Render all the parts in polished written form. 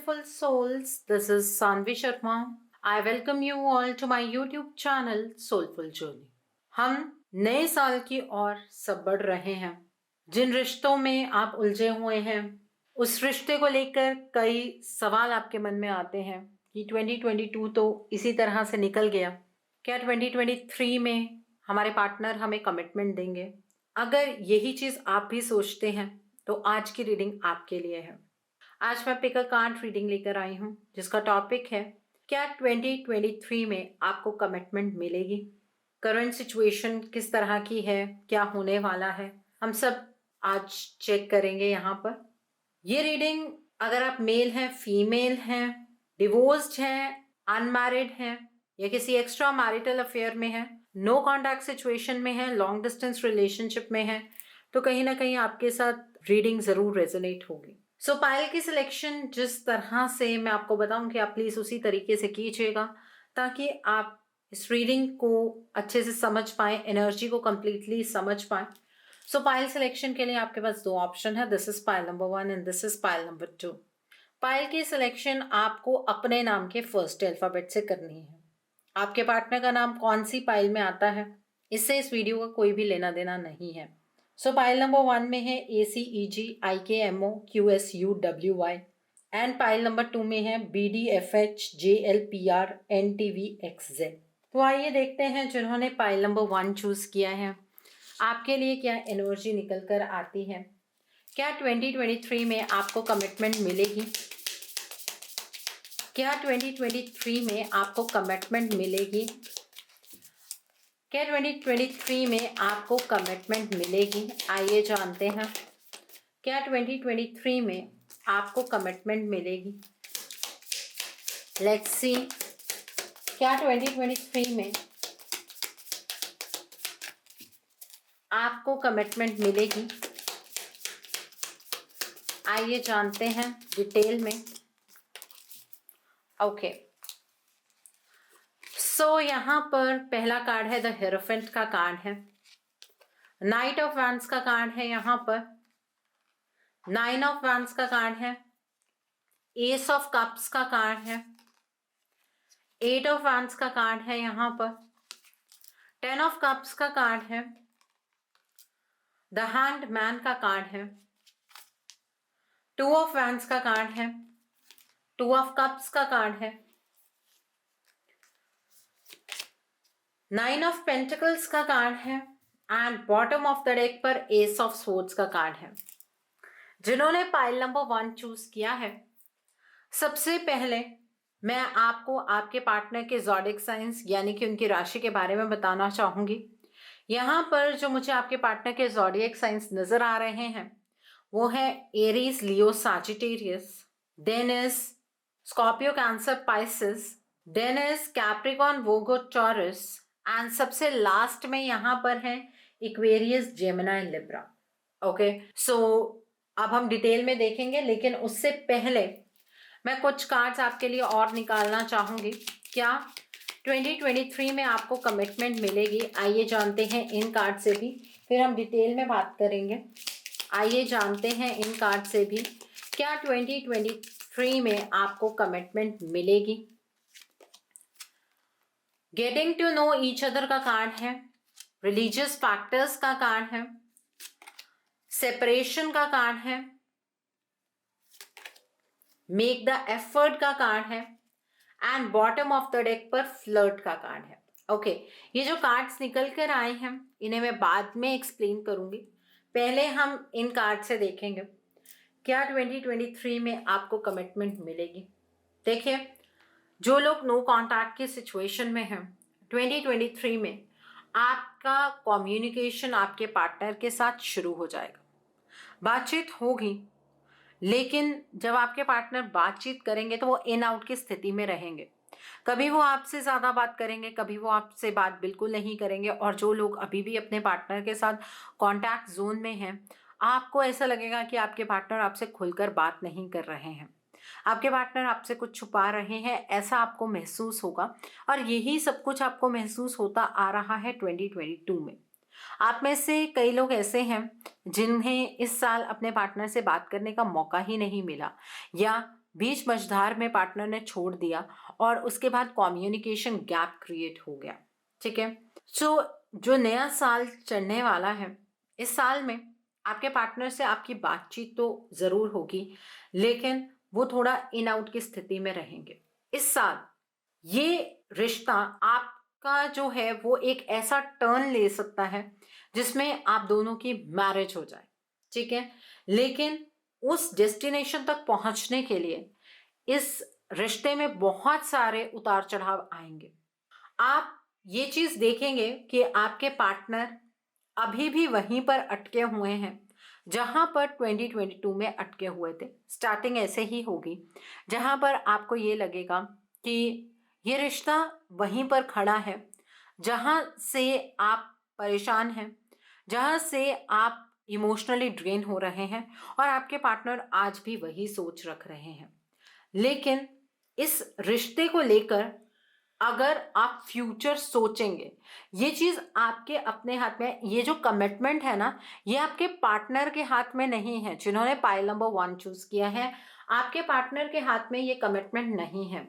beautiful souls. This is Sanvi Sharma. I welcome you all to my YouTube channel Soulful Journey. हम नए साल की ओर सब बढ़ रहे हैं. जिन रिश्तों में आप उलझे हुए हैं, उस रिश्ते को लेकर कई सवाल आपके मन में आते हैं कि 2022 तो इसी तरह से निकल गया. क्या 2023 में हमारे पार्टनर हमें कमिटमेंट देंगे? अगर यही चीज़ आप भी सोचते हैं तो आज की रीडिंग आपके लिए है. आज मैं पिक अ कार्ड रीडिंग लेकर आई हूँ जिसका टॉपिक है, क्या 2023 में आपको कमिटमेंट मिलेगी? करंट सिचुएशन किस तरह की है, क्या होने वाला है, हम सब आज चेक करेंगे यहाँ पर. ये रीडिंग अगर आप मेल हैं, फीमेल हैं, डिवोर्स्ड हैं, अनमैरिड हैं या किसी एक्स्ट्रा मैरिटल अफेयर में है, नो कॉन्टैक्ट सिचुएशन में है, लॉन्ग डिस्टेंस रिलेशनशिप में है, तो कहीं ना कहीं आपके साथ रीडिंग ज़रूर रेजोनेट होगी. सो पायल की सिलेक्शन जिस तरह से मैं आपको बताऊं कि आप प्लीज़ उसी तरीके से कीजिएगा ताकि आप इस रीडिंग को अच्छे से समझ पाएँ, एनर्जी को कम्प्लीटली समझ पाएँ. सो पायल सिलेक्शन के लिए आपके पास दो ऑप्शन है. This is pile number 1 and this is pile number 2. पायल की सिलेक्शन आपको अपने नाम के फर्स्ट अल्फाबेट से करनी है. आपके पार्टनर का नाम कौन सी पायल में आता है, इससे इस वीडियो का कोई भी लेना देना नहीं है. सो पायल नंबर 1 में है ACEGIKMOQSUWY एंड पायल नंबर 2 में है BDFHJLPRNTVXZ. तो आइए देखते हैं जिन्होंने पायल नंबर 1 चूज किया है आपके लिए क्या एनर्जी निकल कर आती है. क्या 2023 में आपको कमिटमेंट मिलेगी? क्या 2023 में आपको कमिटमेंट मिलेगी? क्या 2023 में आपको कमिटमेंट मिलेगी? आइए जानते हैं. क्या 2023 में आपको कमिटमेंट मिलेगी? Let's see. क्या 2023 में आपको कमिटमेंट मिलेगी? आइए जानते हैं डिटेल में. ओके. सो यहाँ पर पहला कार्ड है द हेरोफेंट का कार्ड है, नाइट ऑफ वैंड्स का कार्ड है, यहाँ पर 9 ऑफ वैंड्स का कार्ड है, एस ऑफ कप्स का कार्ड है, 8 ऑफ वैंड्स का कार्ड है, यहाँ पर 10 ऑफ कप्स का कार्ड है, द हैंड मैन का कार्ड है, 2 ऑफ वैंड्स का कार्ड है, 2 ऑफ कप्स का कार्ड है, 9 ऑफ पेंटिकल्स का कार्ड है and bottom of the deck पर एस ऑफ स्वॉर्ड्स का कार्ड है. जिन्होंने पाइल नंबर 1 चूज किया है, सबसे पहले मैं आपको आपके पार्टनर के ज़ोडिएक साइंस यानी कि उनकी राशि के बारे में बताना चाहूंगी. यहाँ पर जो मुझे आपके पार्टनर के ज़ोडिएक साइंस नजर आ रहे हैं वो है Aries, Leo, Sagittarius, then is Scorpio, Cancer, Pisces, then is Capricorn, Virgo, Taurus and सबसे लास्ट में यहाँ पर है Aquarius, Gemini, Libra. Okay. So अब हम डिटेल में देखेंगे, लेकिन उससे पहले मैं कुछ कार्ड्स आपके लिए और निकालना चाहूंगी. क्या 2023 में आपको कमिटमेंट मिलेगी? आइए जानते हैं इन कार्ड से भी, फिर हम डिटेल में बात करेंगे. आइए जानते हैं इन कार्ड से भी क्या 2023 में आपको कमिटमेंट मिलेगी. Getting to know each other का कार्ड है, रिलीजियस फैक्टर्स का कार्ड है, सेपरेशन का कार्ड है, मेक द एफर्ट का कार्ड है and bottom of the deck पर फ्लर्ट का कार्ड है. ओके. ये जो कार्ड्स निकल कर आए हैं इन्हें मैं बाद में एक्सप्लेन करूंगी. पहले हम इन कार्ड से देखेंगे क्या 2023 में आपको कमिटमेंट मिलेगी. देखिए, जो लोग नो कॉन्टैक्ट की सिचुएशन में हैं, 2023 में आपका कम्युनिकेशन आपके पार्टनर के साथ शुरू हो जाएगा. बातचीत होगी, लेकिन जब आपके पार्टनर बातचीत करेंगे तो वो इन आउट की स्थिति में रहेंगे. कभी वो आपसे ज़्यादा बात करेंगे, कभी वो आपसे बात बिल्कुल नहीं करेंगे. और जो लोग अभी भी अपने पार्टनर के साथ कॉन्टैक्ट जोन में हैं, आपको ऐसा लगेगा कि आपके पार्टनर आपसे खुलकर बात नहीं कर रहे हैं, आपके पार्टनर आपसे कुछ छुपा रहे हैं, ऐसा आपको महसूस होगा. और यही सब कुछ आपको महसूस होता आ रहा है 2022 में. आप में से कई लोग ऐसे हैं जिन्हें इस साल अपने पार्टनर से बात करने का मौका ही नहीं मिला, या बीच मझधार में पार्टनर ने छोड़ दिया और उसके बाद कम्युनिकेशन गैप क्रिएट हो गया। ठीक है, सो जो नया साल चढ़ने वाला है, इस साल में आपके पार्टनर से आपकी बातचीत तो ज़रूर होगी, लेकिन वो थोड़ा इन आउट की स्थिति में रहेंगे। इस साल ये रिश्ता आपका जो है वो एक ऐसा टर्न ले सकता है जिसमें आप दोनों की मैरिज हो जाए। ठीक है, लेकिन उस डेस्टिनेशन तक पहुंचने के लिए इस रिश्ते में बहुत सारे उतार चढ़ाव आएंगे। आप ये चीज देखेंगे कि आपके पार्टनर अभी भी वहीं पर अटके हुए हैं जहां पर 2022 में अटके हुए थे। स्टार्टिंग ऐसे ही होगी जहां पर आपको ये लगेगा कि ये रिश्ता वहीं पर खड़ा है जहां से आप परेशान हैं, जहां से आप इमोशनली ड्रेन हो रहे हैं और आपके पार्टनर आज भी वही सोच रख रहे हैं। लेकिन इस रिश्ते को लेकर अगर आप फ्यूचर सोचेंगे, ये चीज आपके अपने हाथ में, ये जो कमिटमेंट है ना, ये आपके पार्टनर के हाथ में नहीं है। जिन्होंने पाइल नंबर 1 चूज किया है, आपके पार्टनर के हाथ में ये कमिटमेंट नहीं है।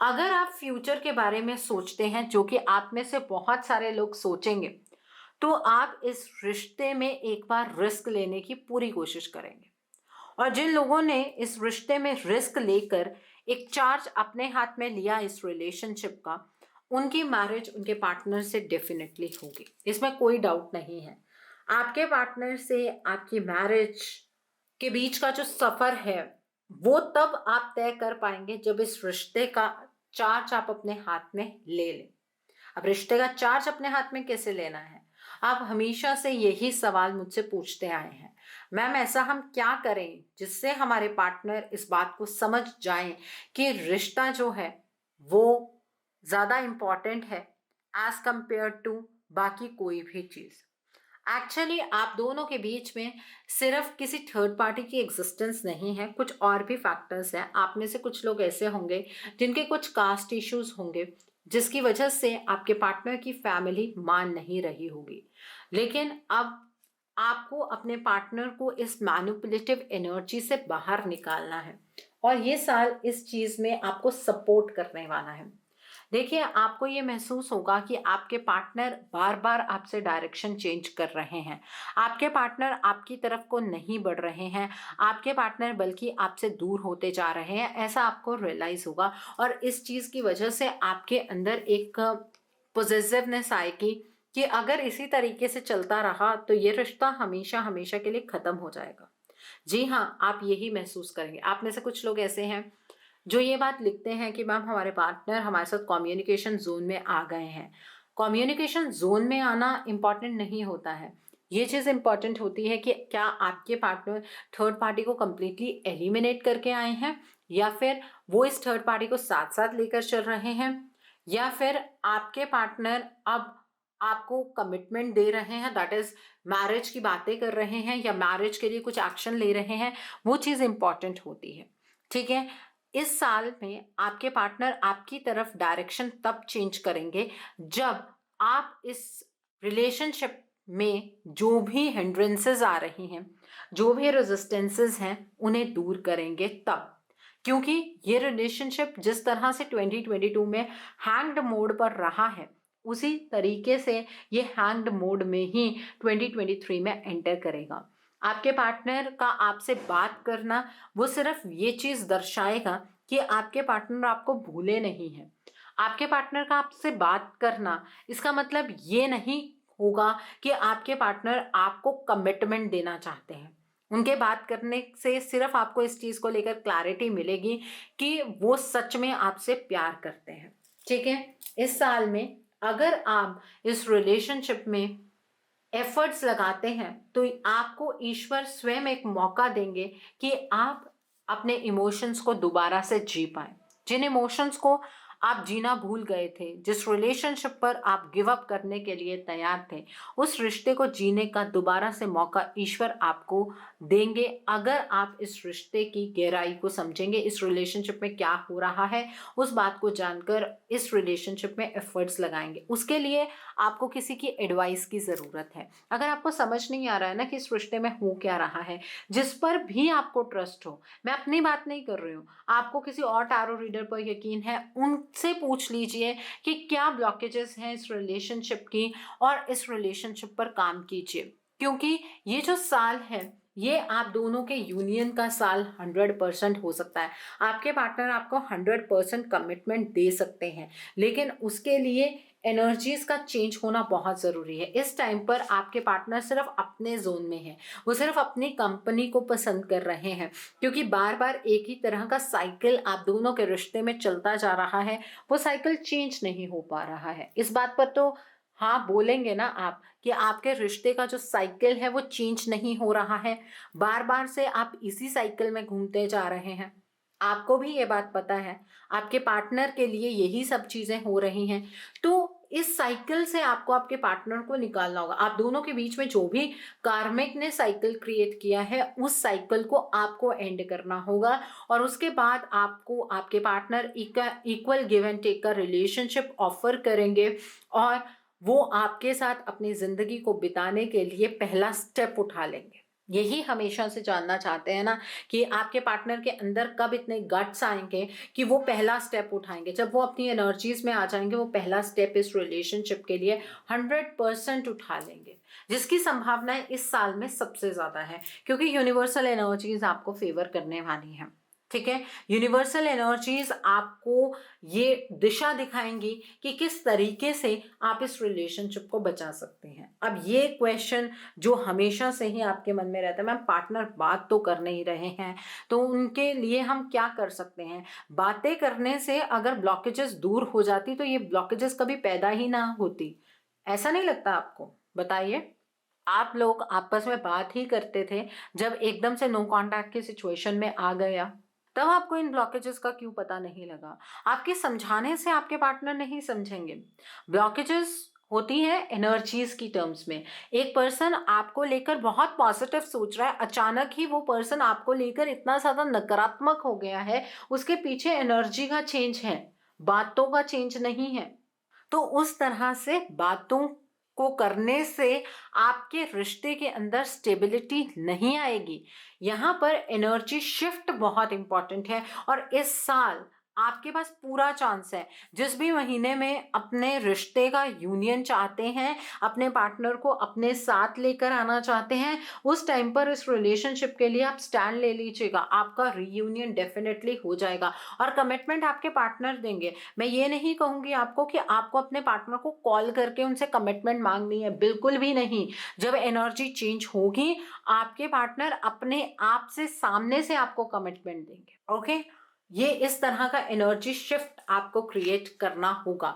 अगर आप फ्यूचर के बारे में सोचते हैं, जो कि आप में से बहुत सारे लोग सोचेंगे, तो आप इस रिश्ते में एक बार रिस्क लेने की पूरी कोशिश करेंगे। और जिन लोगों ने इस रिश्ते में रिस्क लेकर एक चार्ज अपने हाथ में लिया इस रिलेशनशिप का, उनकी मैरिज उनके पार्टनर से डेफिनेटली होगी, इसमें कोई डाउट नहीं है। आपके पार्टनर से आपकी मैरिज के बीच का जो सफर है वो तब आप तय कर पाएंगे जब इस रिश्ते का चार्ज आप अपने हाथ में ले लें। अब रिश्ते का चार्ज अपने हाथ में कैसे लेना है? आप हमेशा से यही सवाल मुझसे पूछते आए हैं, मैम ऐसा हम क्या करें जिससे हमारे पार्टनर इस बात को समझ जाएं कि रिश्ता जो है वो ज़्यादा इम्पॉर्टेंट है एज कंपेयर टू बाकी कोई भी चीज़। एक्चुअली आप दोनों के बीच में सिर्फ किसी थर्ड पार्टी की एग्जिस्टेंस नहीं है, कुछ और भी फैक्टर्स हैं। आप में से कुछ लोग ऐसे होंगे जिनके कुछ कास्ट इश्यूज होंगे, जिसकी वजह से आपके पार्टनर की फैमिली मान नहीं रही होगी। लेकिन अब आपको अपने पार्टनर को इस मैनिपुलेटिव एनर्जी से बाहर निकालना है और ये साल इस चीज़ में आपको सपोर्ट करने वाला है। देखिए, आपको ये महसूस होगा कि आपके पार्टनर बार बार आपसे डायरेक्शन चेंज कर रहे हैं। आपके पार्टनर आपकी तरफ को नहीं बढ़ रहे हैं, आपके पार्टनर बल्कि आपसे दूर होते जा रहे हैं, ऐसा आपको रियलाइज़ होगा। और इस चीज़ की वजह से आपके अंदर एक पॉजिटिवनेस आएगी कि अगर इसी तरीके से चलता रहा तो ये रिश्ता हमेशा हमेशा के लिए ख़त्म हो जाएगा। जी हाँ, आप यही महसूस करेंगे। आप में से कुछ लोग ऐसे हैं जो ये बात लिखते हैं कि मैम हमारे पार्टनर हमारे साथ कम्युनिकेशन जोन में आ गए हैं। कम्युनिकेशन जोन में आना इम्पॉर्टेंट नहीं होता है, ये चीज़ इम्पॉर्टेंट होती है कि क्या आपके पार्टनर थर्ड पार्टी को कम्प्लीटली एलिमिनेट करके आए हैं, या फिर वो इस थर्ड पार्टी को साथ साथ लेकर चल रहे हैं, या फिर आपके पार्टनर अब आपको कमिटमेंट दे रहे हैं, दैट इज मैरिज की बातें कर रहे हैं या मैरिज के लिए कुछ एक्शन ले रहे हैं। वो चीज़ इम्पॉर्टेंट होती है। ठीक है, इस साल में आपके पार्टनर आपकी तरफ डायरेक्शन तब चेंज करेंगे जब आप इस रिलेशनशिप में जो भी हिंड्रेंसेस आ रही हैं, जो भी रेजिस्टेंसेस हैं, उन्हें दूर करेंगे तब। क्योंकि ये रिलेशनशिप जिस तरह से 2022 में हैंग्ड मोड पर रहा है, उसी तरीके से ये हैंग्ड मोड में ही 2023 में एंटर करेगा। आपके पार्टनर का आपसे बात करना वो सिर्फ ये चीज़ दर्शाएगा कि आपके पार्टनर आपको भूले नहीं हैं। आपके पार्टनर का आपसे बात करना इसका मतलब ये नहीं होगा कि आपके पार्टनर आपको कमिटमेंट देना चाहते हैं। उनके बात करने से सिर्फ आपको इस चीज़ को लेकर क्लैरिटी मिलेगी कि वो सच में आपसे प्यार करते हैं। ठीक है, इस साल में अगर आप इस रिलेशनशिप में एफर्ट्स लगाते हैं तो आपको ईश्वर स्वयं एक मौका देंगे कि आप अपने इमोशंस को दोबारा से जी पाएं। जिन इमोशंस को आप जीना भूल गए थे, जिस रिलेशनशिप पर आप गिव अप करने के लिए तैयार थे, उस रिश्ते को जीने का दोबारा से मौका ईश्वर आपको देंगे, अगर आप इस रिश्ते की गहराई को समझेंगे, इस रिलेशनशिप में क्या हो रहा है उस बात को जानकर इस रिलेशनशिप में एफर्ट्स लगाएंगे। उसके लिए आपको किसी की एडवाइस की ज़रूरत है। अगर आपको समझ नहीं आ रहा है ना कि इस रिश्ते में हो क्या रहा है, जिस पर भी आपको ट्रस्ट हो, मैं अपनी बात नहीं कर रही हूँ, आपको किसी और टैरो रीडर पर यकीन है, उनसे पूछ लीजिए कि क्या ब्लॉकेजेस हैं इस रिलेशनशिप की, और इस रिलेशनशिप पर काम कीजिए। क्योंकि ये जो साल है ये आप दोनों के यूनियन का साल 100% हो सकता है। आपके पार्टनर आपको 100% कमिटमेंट दे सकते हैं, लेकिन उसके लिए एनर्जीज का चेंज होना बहुत ज़रूरी है। इस टाइम पर आपके पार्टनर सिर्फ अपने जोन में है, वो सिर्फ अपनी कंपनी को पसंद कर रहे हैं, क्योंकि बार बार एक ही तरह का साइकिल आप दोनों के रिश्ते में चलता जा रहा है, वो साइकिल चेंज नहीं हो पा रहा है। इस बात पर तो हाँ बोलेंगे ना आप कि आपके रिश्ते का जो साइकिल है वो चेंज नहीं हो रहा है, बार बार से आप इसी साइकिल में घूमते जा रहे हैं। आपको भी ये बात पता है, आपके पार्टनर के लिए यही सब चीजें हो रही हैं। तो इस साइकिल से आपको आपके पार्टनर को निकालना होगा। आप दोनों के बीच में जो भी कार्मिक ने साइकिल क्रिएट किया है उस साइकिल को आपको एंड करना होगा, और उसके बाद आपको आपके partner equal give and take का रिलेशनशिप ऑफर करेंगे, और वो आपके साथ अपनी जिंदगी को बिताने के लिए पहला स्टेप उठा लेंगे। यही हमेशा से जानना चाहते हैं ना कि आपके पार्टनर के अंदर कब इतने गट्स आएंगे कि वो पहला स्टेप उठाएंगे। जब वो अपनी एनर्जीज में आ जाएंगे, वो पहला स्टेप इस रिलेशनशिप के लिए 100% उठा लेंगे, जिसकी संभावनाएं इस साल में सबसे ज्यादा है, क्योंकि यूनिवर्सल एनर्जीज आपको फेवर करने वाली हैं। ठीक है, यूनिवर्सल एनर्जीज आपको ये दिशा दिखाएंगी कि किस तरीके से आप इस रिलेशनशिप को बचा सकते हैं। अब ये क्वेश्चन जो हमेशा से ही आपके मन में रहता है, मैम पार्टनर बात तो कर नहीं रहे हैं, तो उनके लिए हम क्या कर सकते हैं? बातें करने से अगर ब्लॉकेजेस दूर हो जाती तो ये ब्लॉकेजेस कभी पैदा ही ना होती। ऐसा नहीं लगता आपको? बताइए। आप लोग आपस में बात ही करते थे, जब एकदम से नो कांटेक्ट की सिचुएशन में आ गया, तब आपको इन ब्लॉकेजेस का क्यों पता नहीं लगा? आपके समझाने से आपके पार्टनर नहीं समझेंगे। ब्लॉकेजेस होती है एनर्जीज की टर्म्स में। एक पर्सन आपको लेकर बहुत पॉजिटिव सोच रहा है, अचानक ही वो पर्सन आपको लेकर इतना ज्यादा नकारात्मक हो गया है, उसके पीछे एनर्जी का चेंज है, बातों का चेंज नहीं है। तो उस तरह से बातों को करने से आपके रिश्ते के अंदर स्टेबिलिटी नहीं आएगी। यहाँ पर एनर्जी शिफ्ट बहुत इंपॉर्टेंट है, और इस साल आपके पास पूरा चांस है। जिस भी महीने में अपने रिश्ते का यूनियन चाहते हैं, अपने पार्टनर को अपने साथ लेकर आना चाहते हैं, उस टाइम पर इस रिलेशनशिप के लिए आप स्टैंड ले लीजिएगा, आपका रीयूनियन डेफिनेटली हो जाएगा, और कमिटमेंट आपके पार्टनर देंगे। मैं ये नहीं कहूंगी आपको कि आपको अपने पार्टनर को कॉल करके उनसे कमिटमेंट मांगनी है, बिल्कुल भी नहीं। जब एनर्जी चेंज होगी, आपके पार्टनर अपने आप से सामने से आपको कमिटमेंट देंगे। ओके, ये इस तरह का एनर्जी शिफ्ट आपको क्रिएट करना होगा।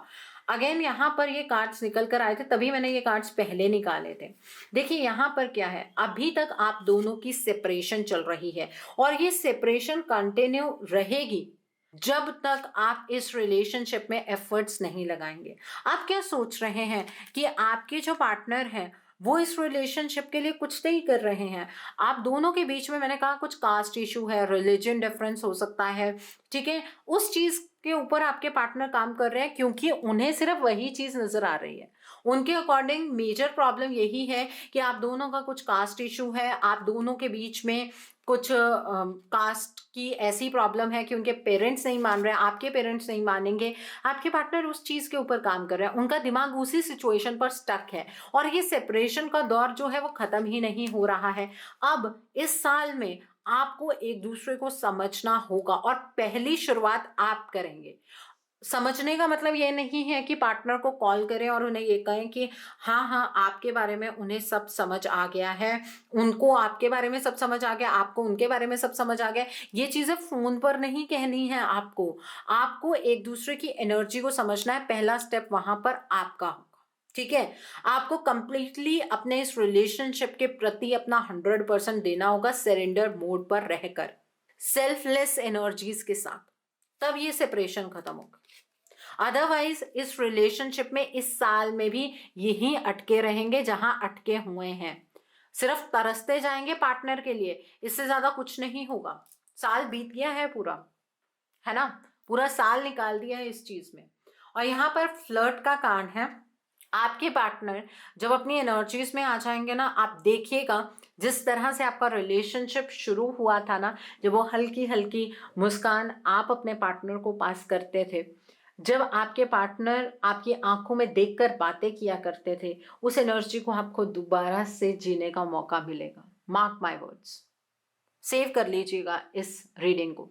अगेन यहाँ पर ये कार्ड्स निकल कर आए थे, तभी मैंने ये कार्ड्स पहले निकाले थे। देखिए यहाँ पर क्या है, अभी तक आप दोनों की सेपरेशन चल रही है, और ये सेपरेशन कंटिन्यू रहेगी जब तक आप इस रिलेशनशिप में एफर्ट्स नहीं लगाएंगे। आप क्या सोच रहे हैं कि आपके जो पार्टनर हैं वो इस रिलेशनशिप के लिए कुछ नहीं कर रहे हैं? आप दोनों के बीच में, मैंने कहा, कुछ कास्ट इशू है, रिलीजन डिफरेंस हो सकता है, ठीक है, उस चीज के ऊपर आपके पार्टनर काम कर रहे हैं, क्योंकि उन्हें सिर्फ वही चीज नजर आ रही है। उनके अकॉर्डिंग मेजर प्रॉब्लम यही है कि आप दोनों का कुछ कास्ट इशू है, आप दोनों के बीच में कुछ कास्ट की ऐसी प्रॉब्लम है कि उनके पेरेंट्स नहीं मान रहे हैं, आपके पेरेंट्स नहीं मानेंगे, आपके पार्टनर उस चीज के ऊपर काम कर रहे हैं, उनका दिमाग उसी सिचुएशन पर स्टक है, और ये सेपरेशन का दौर जो है वो खत्म ही नहीं हो रहा है। अब इस साल में आपको एक दूसरे को समझना होगा, और पहली शुरुआत आप करेंगे। समझने का मतलब ये नहीं है कि पार्टनर को कॉल करें और उन्हें ये कहें कि हाँ हाँ आपके बारे में उन्हें सब समझ आ गया है, उनको आपके बारे में सब समझ आ गया, आपको उनके बारे में सब समझ आ गया। ये चीजें फोन पर नहीं कहनी है आपको। आपको एक दूसरे की एनर्जी को समझना है, पहला स्टेप वहां पर आपका होगा। ठीक है, आपको कंप्लीटली अपने इस रिलेशनशिप के प्रति अपना 100% देना होगा, सरेंडर मोड पर रहकर, सेल्फलेस एनर्जीज के साथ, तब ये सेपरेशन खत्म होगा। अदरवाइज इस रिलेशनशिप में इस साल में भी यही अटके रहेंगे जहां अटके हुए हैं, सिर्फ तरसते जाएंगे पार्टनर के लिए, इससे ज्यादा कुछ नहीं होगा। साल बीत गया है पूरा, है ना, पूरा साल निकाल दिया है इस चीज में। और यहाँ पर फ्लर्ट का कार्ड है। आपके पार्टनर जब अपनी एनर्जीज में आ जाएंगे ना, आप देखिएगा जिस तरह से आपका रिलेशनशिप शुरू हुआ था ना, जब वो हल्की हल्की मुस्कान आप अपने पार्टनर को पास करते थे, जब आपके पार्टनर आपकी आंखों में देखकर बातें किया करते थे, उस एनर्जी को आपको दोबारा से जीने का मौका मिलेगा। मार्क माय वर्ड्स, सेव कर लीजिएगा इस रीडिंग को।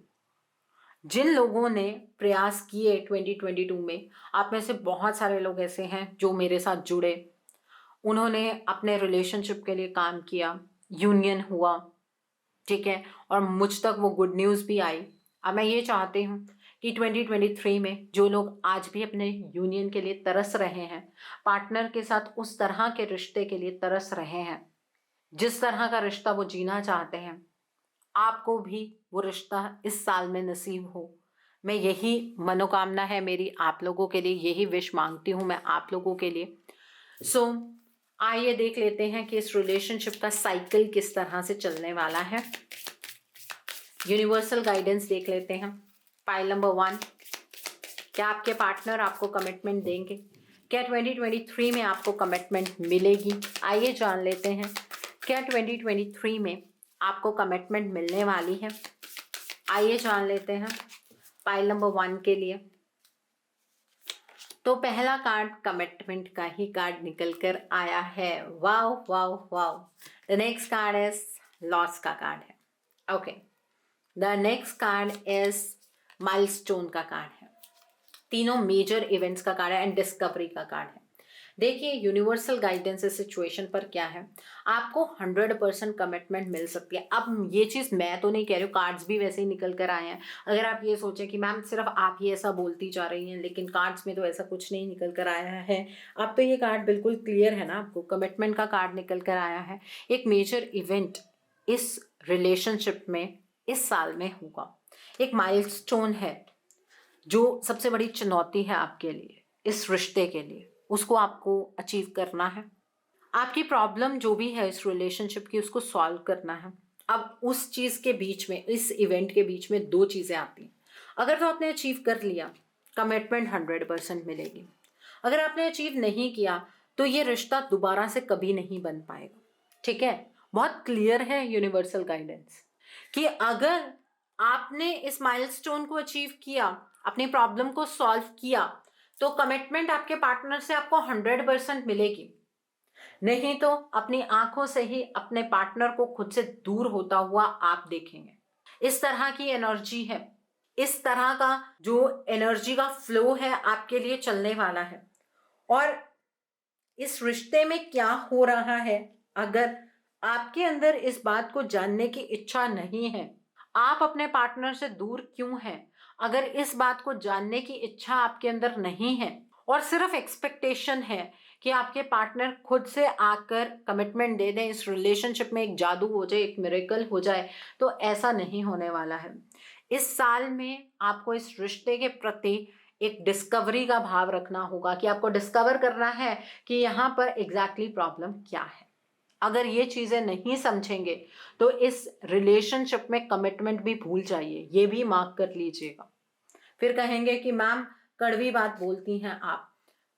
जिन लोगों ने प्रयास किए 2022 में, आप में से बहुत सारे लोग ऐसे हैं जो मेरे साथ जुड़े, उन्होंने अपने रिलेशनशिप के लिए काम किया, यूनियन हुआ, ठीक है, और मुझ तक वो गुड न्यूज़ भी आई। अब मैं ये चाहती हूँ कि 2023 में जो लोग आज भी अपने यूनियन के लिए तरस रहे हैं, पार्टनर के साथ उस तरह के रिश्ते के लिए तरस रहे हैं जिस तरह का रिश्ता वो जीना चाहते हैं, आपको भी वो रिश्ता इस साल में नसीब हो। मैं यही मनोकामना है मेरी आप लोगों के लिए, यही विश मांगती हूँ मैं आप लोगों के लिए। सो आइए देख लेते हैं कि इस रिलेशनशिप का साइकिल किस तरह से चलने वाला है। यूनिवर्सल गाइडेंस देख लेते हैं। पाइल नंबर 1, क्या आपके पार्टनर आपको कमिटमेंट देंगे? क्या 2023 में आपको कमिटमेंट मिलेगी? आइए जान लेते हैं, क्या 2023 में आपको कमिटमेंट मिलने वाली है? आइए जान लेते हैं पाइल नंबर 1 के लिए। तो पहला कार्ड कमिटमेंट का ही कार्ड निकल कर आया है। Wow wow wow. The next card is loss का कार्ड है। Okay, the next card is milestone का कार्ड है। तीनों मेजर इवेंट्स का कार्ड है एंड डिस्कवरी का कार्ड है। देखिए यूनिवर्सल गाइडेंस इस सिचुएशन पर क्या है, आपको 100% कमिटमेंट मिल सकती है। अब ये चीज़ मैं तो नहीं कह रही हूँ, कार्ड्स भी वैसे ही निकल कर आए हैं। अगर आप ये सोचें कि मैम सिर्फ आप ही ऐसा बोलती जा रही हैं, लेकिन कार्ड्स में तो ऐसा कुछ नहीं निकल कर आया है। अब तो ये कार्ड बिल्कुल क्लियर है ना, आपको कमिटमेंट का कार्ड निकल कर आया है। एक मेजर इवेंट इस रिलेशनशिप में इस साल में होगा, एक माइलस्टोन है जो सबसे बड़ी चुनौती है आपके लिए इस रिश्ते के लिए, उसको आपको अचीव करना है। आपकी प्रॉब्लम जो भी है इस रिलेशनशिप की, उसको सॉल्व करना है। अब उस चीज़ के बीच में, इस इवेंट के बीच में 2 चीज़ें आती हैं। अगर तो आपने अचीव कर लिया, कमिटमेंट 100% मिलेगी। अगर आपने अचीव नहीं किया तो ये रिश्ता दोबारा से कभी नहीं बन पाएगा। ठीक है, बहुत क्लियर है यूनिवर्सल गाइडेंस कि अगर आपने इस माइलस्टोन को अचीव किया, अपनी प्रॉब्लम को सॉल्व किया, तो कमिटमेंट आपके पार्टनर से आपको 100% मिलेगी। नहीं तो अपनी आंखों से ही अपने पार्टनर को खुद से दूर होता हुआ आप देखेंगे। इस तरह की एनर्जी है, इस तरह का जो एनर्जी का फ्लो है आपके लिए चलने वाला है। और इस रिश्ते में क्या हो रहा है, अगर आपके अंदर इस बात को जानने की इच्छा नहीं है, आप अपने पार्टनर से दूर क्यों हैं, अगर इस बात को जानने की इच्छा आपके अंदर नहीं है और सिर्फ एक्सपेक्टेशन है कि आपके पार्टनर खुद से आकर कमिटमेंट दे दें, इस रिलेशनशिप में एक जादू हो जाए, एक मिरेकल हो जाए, तो ऐसा नहीं होने वाला है। इस साल में आपको इस रिश्ते के प्रति एक डिस्कवरी का भाव रखना होगा कि आपको डिस्कवर करना है कि यहाँ पर एग्जैक्टली प्रॉब्लम क्या है। अगर ये चीज़ें नहीं समझेंगे तो इस रिलेशनशिप में कमिटमेंट भी भूल जाइए, ये भी मार्क कर लीजिएगा। फिर कहेंगे कि मैम कड़वी बात बोलती हैं आप।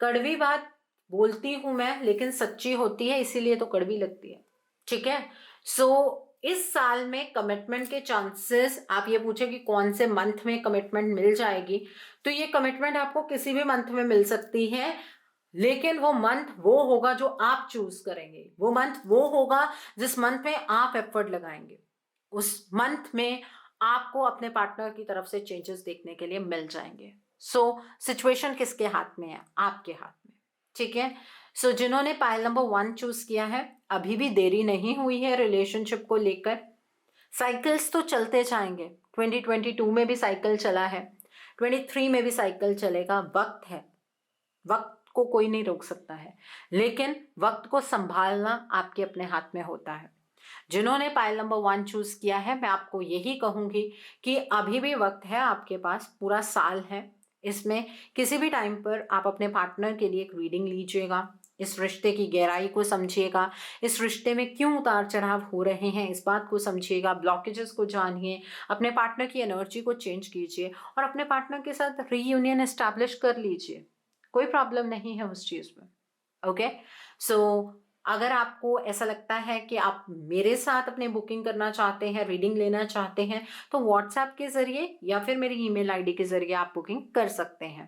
कड़वी बात बोलती हूँ मैं, लेकिन सच्ची होती है, इसीलिए तो कड़वी लगती है। ठीक है, सो इस साल में कमिटमेंट के चांसेस, आप ये पूछे कि कौन से मंथ में कमिटमेंट मिल जाएगी, तो ये कमिटमेंट आपको किसी भी मंथ में मिल सकती है, लेकिन वो मंथ वो होगा जो आप चूज करेंगे। वो मंथ वो होगा जिस मंथ में आप एफर्ट लगाएंगे। उस मंथ में आपको अपने पार्टनर की तरफ से चेंजेस देखने के लिए मिल जाएंगे। सो सिचुएशन किसके हाथ में है? आपके हाथ में। ठीक है, सो जिन्होंने पाइल नंबर 1 चूज किया है, अभी भी देरी नहीं हुई है रिलेशनशिप को लेकर। साइकिल्स तो चलते जाएंगे, 2022 में भी साइकिल चला है, 23 में भी साइकिल चलेगा। वक्त है, वक्त को कोई नहीं रोक सकता है, लेकिन वक्त को संभालना आपके अपने हाथ में होता है। जिन्होंने पाइल नंबर 1 चूज किया है, मैं आपको यही कहूंगी कि अभी भी वक्त है आपके पास, पूरा साल है इसमें किसी भी टाइम पर आप अपने पार्टनर के लिए एक रीडिंग लीजिएगा, इस रिश्ते की गहराई को समझिएगा, इस रिश्ते में क्यों उतार चढ़ाव हो रहे हैं इस बात को समझिएगा, ब्लॉकेजेस को जानिए, अपने पार्टनर की एनर्जी को चेंज कीजिए और अपने पार्टनर के साथ रीयूनियन एस्टैब्लिश कर लीजिए। कोई प्रॉब्लम नहीं है उस चीज़ में। ओके, सो अगर आपको ऐसा लगता है कि आप मेरे साथ अपने बुकिंग करना चाहते हैं, रीडिंग लेना चाहते हैं, तो व्हाट्सएप के ज़रिए या फिर मेरी ईमेल आईडी के ज़रिए आप बुकिंग कर सकते हैं।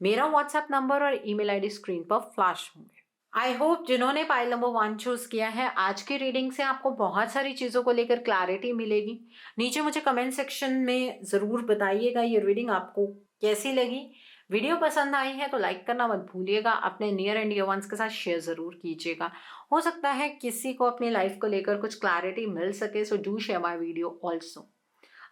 मेरा व्हाट्सएप नंबर और ईमेल आईडी स्क्रीन पर फ्लैश होंगे। आई होप जिन्होंने पाइल नंबर 1 चूज किया है, आज की रीडिंग से आपको बहुत सारी चीज़ों को लेकर क्लैरिटी मिलेगी। नीचे मुझे कमेंट सेक्शन में ज़रूर बताइएगा ये रीडिंग आपको कैसी लगी। वीडियो पसंद आई है तो लाइक करना मत भूलिएगा, अपने नियर एंड डियर वंस के साथ शेयर ज़रूर कीजिएगा। हो सकता है किसी को अपनी लाइफ को लेकर कुछ क्लैरिटी मिल सके, so do share my video also.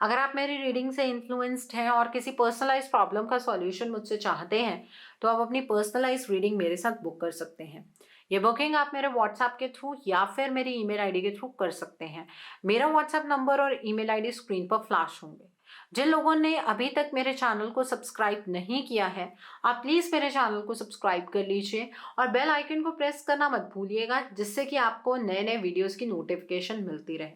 अगर आप मेरी रीडिंग से इन्फ्लुएंस्ड हैं और किसी पर्सनलाइज प्रॉब्लम का सॉल्यूशन मुझसे चाहते हैं, तो आप अपनी पर्सनलाइज रीडिंग मेरे साथ बुक कर सकते हैं। ये बुकिंग आप मेरे व्हाट्सएप के थ्रू या फिर मेरी ईमेल आईडी के थ्रू कर सकते हैं। मेरा व्हाट्सएप नंबर और ईमेल आईडी स्क्रीन पर फ्लैश होंगे। जिन लोगों ने अभी तक मेरे चैनल को सब्सक्राइब नहीं किया है, आप प्लीज़ मेरे चैनल को सब्सक्राइब कर लीजिए और बेल आइकन को प्रेस करना मत भूलिएगा, जिससे कि आपको नए नए वीडियोस की नोटिफिकेशन मिलती रहे।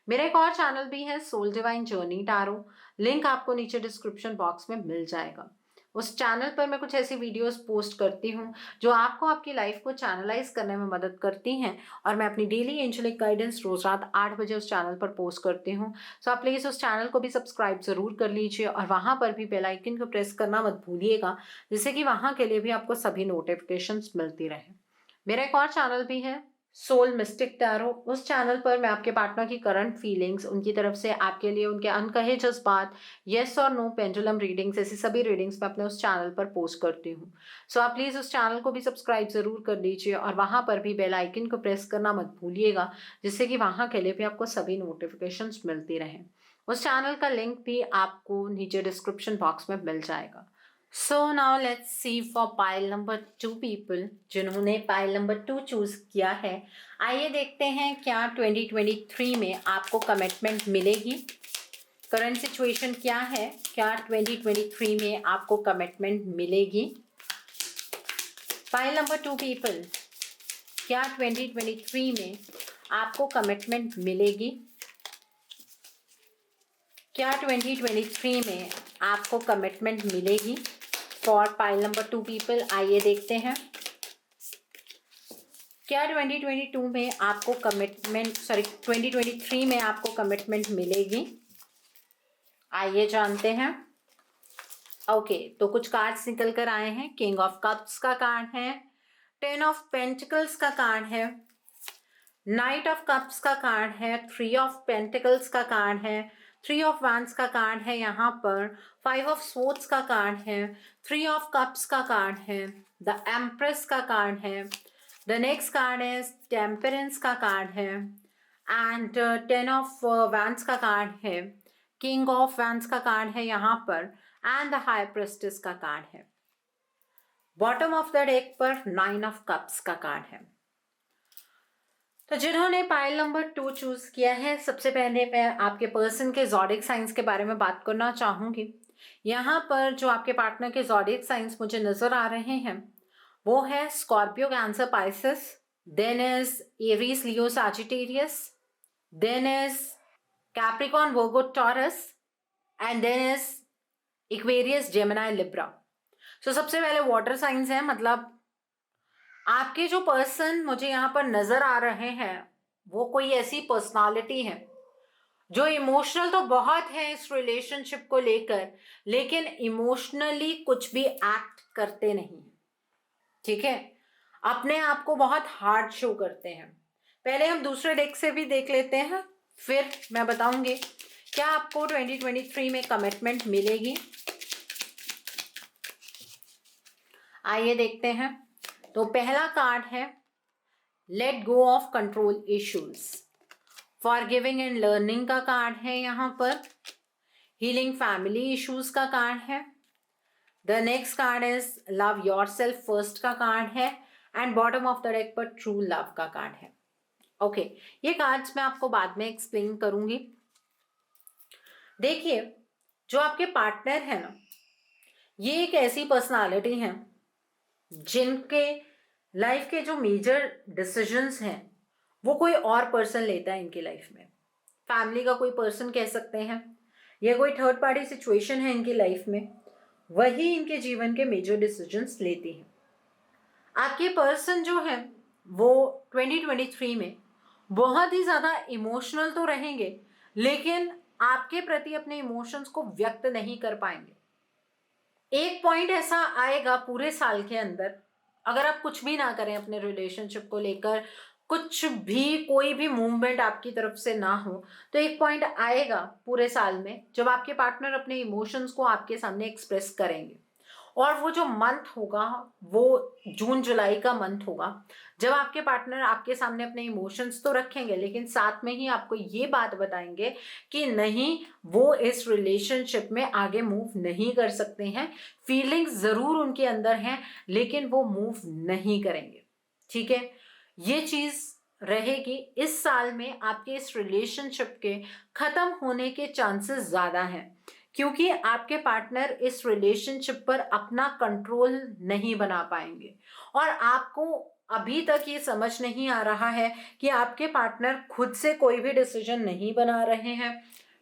मेरा एक और चैनल भी है, soul divine journey tarot, link आपको नीचे डिस्क्रिप्शन बॉक्स में मिल जाएगा। उस चैनल पर मैं कुछ ऐसी वीडियोस पोस्ट करती हूँ जो आपको आपकी लाइफ को चैनलाइज करने में मदद करती हैं, और मैं अपनी डेली एंजेलिक गाइडेंस रोज रात 8 बजे उस चैनल पर पोस्ट करती हूँ। सो आप प्लीज़ उस चैनल को भी सब्सक्राइब ज़रूर कर लीजिए और वहाँ पर भी बेल आइकन को प्रेस करना मत भूलिएगा, जिससे कि वहाँ के लिए भी आपको सभी नोटिफिकेशंस मिलती रहे। मेरा एक और चैनल भी है, सोल मिस्टिक टैरो। उस चैनल पर मैं आपके पार्टनर की करंट फीलिंग्स, उनकी तरफ से आपके लिए उनके अनकहे जज्बात, येस और नो, पेंडुलम रीडिंग्स, ऐसी सभी रीडिंग्स मैं अपने उस चैनल पर पोस्ट करती हूँ। सो आप प्लीज़ उस चैनल को भी सब्सक्राइब ज़रूर कर लीजिए और वहाँ पर भी बेल आइकन को प्रेस करना मत भूलिएगा, जिससे कि वहाँ के लिए भी आपको सभी नोटिफिकेशंस मिलती रहें। उस चैनल का लिंक भी आपको नीचे डिस्क्रिप्शन बॉक्स में मिल जाएगा। So now let's see for pile number 2 people जिन्होंने पाइल नंबर 2 चूज किया है। आइए देखते हैं क्या 2023 में आपको कमिटमेंट मिलेगी। करंट सिचुएशन क्या है, क्या 2023 में आपको कमिटमेंट मिलेगी। पाइल नंबर 2 पीपल, क्या 2023 में आपको कमिटमेंट मिलेगी। क्या 2023 में आपको कमिटमेंट मिलेगी फॉर पाइल नंबर 2 पीपल। आइए देखते हैं क्या 2022 में आपको कमिटमेंट 2023 में आपको कमिटमेंट मिलेगी। आइए जानते हैं। ओके, तो कुछ कार्ड्स निकल कर आए हैं। किंग ऑफ कप्स का कार्ड है, 10 ऑफ पेंटिकल्स का कार्ड है, नाइट ऑफ कप्स का कार्ड है, 3 ऑफ पेंटिकल्स का कार्ड है, 3 ऑफ वैंड्स का कार्ड है यहाँ पर, 5 ऑफ स्वॉर्ड्स का कार्ड है, 3 ऑफ कप्स का कार्ड है, द एम्प्रेस का कार्ड है, द नेक्स्ट कार्ड है टेम्परेंस का कार्ड है, एंड 10 ऑफ वैंड्स का कार्ड है, किंग ऑफ वैंड्स का कार्ड है यहाँ पर, एंड द हाई प्रेस्टिस का कार्ड है। बॉटम ऑफ द डेक पर 9 ऑफ कप्स का कार्ड है। तो जिन्होंने पाइल नंबर 2 चूज किया है, सबसे पहले मैं आपके पर्सन के ज़ोडिक साइंस के बारे में बात करना चाहूँगी। यहाँ पर जो आपके पार्टनर के ज़ोडिक साइंस मुझे नज़र आ रहे हैं वो है Scorpio, Cancer, Pisces, then is Aries, Leo, Sagittarius, then is Capricorn, Virgo, Taurus, and then is Aquarius, Gemini, Libra. So सबसे पहले वाटर साइंस है, मतलब आपके जो पर्सन मुझे यहाँ पर नजर आ रहे हैं वो कोई ऐसी पर्सनालिटी है जो इमोशनल तो बहुत है इस रिलेशनशिप को लेकर, लेकिन इमोशनली कुछ भी एक्ट करते नहीं। ठीक है, अपने आप को बहुत हार्ड शो करते हैं। पहले हम दूसरे डेक से भी देख लेते हैं, फिर मैं बताऊंगी क्या आपको 2023 में कमिटमेंट मिलेगी। आइए देखते हैं। तो पहला कार्ड है let go of control issues, forgiving and learning का कार्ड है यहाँ पर, हीलिंग फैमिली इश्यूज का कार्ड है, the next card is love yourself first का कार्ड है, and bottom of the deck पर ट्रू लव का कार्ड है। ओके, ये कार्ड्स मैं आपको बाद में एक्सप्लेन करूंगी। देखिए, जो आपके पार्टनर है ना, ये एक ऐसी पर्सनालिटी है जिनके लाइफ के जो मेजर डिसीजंस हैं वो कोई और पर्सन लेता है इनकी लाइफ में। फैमिली का कोई पर्सन कह सकते हैं या कोई थर्ड पार्टी सिचुएशन है इनकी लाइफ में, वही इनके जीवन के मेजर डिसीजंस लेती है। आपके पर्सन जो है वो 2023 में बहुत ही ज़्यादा इमोशनल तो रहेंगे, लेकिन आपके प्रति अपने इमोशंस को व्यक्त नहीं कर पाएंगे। एक पॉइंट ऐसा आएगा पूरे साल के अंदर, अगर आप कुछ भी ना करें अपने रिलेशनशिप को लेकर, कुछ भी कोई भी मूवमेंट आपकी तरफ से ना हो, तो एक पॉइंट आएगा पूरे साल में जब आपके पार्टनर अपने इमोशंस को आपके सामने एक्सप्रेस करेंगे। और वो जो मंथ होगा वो जून जुलाई का मंथ होगा जब आपके पार्टनर आपके सामने अपने इमोशंस तो रखेंगे, लेकिन साथ में ही आपको ये बात बताएंगे कि नहीं, वो इस रिलेशनशिप में आगे मूव नहीं कर सकते हैं। फीलिंग्स ज़रूर उनके अंदर हैं लेकिन वो मूव नहीं करेंगे। ठीक है, ये चीज़ रहेगी। इस साल में आपके इस रिलेशनशिप के ख़त्म होने के चांसेस ज़्यादा हैं, क्योंकि आपके पार्टनर इस रिलेशनशिप पर अपना कंट्रोल नहीं बना पाएंगे। और आपको अभी तक ये समझ नहीं आ रहा है कि आपके पार्टनर खुद से कोई भी डिसीजन नहीं बना रहे हैं,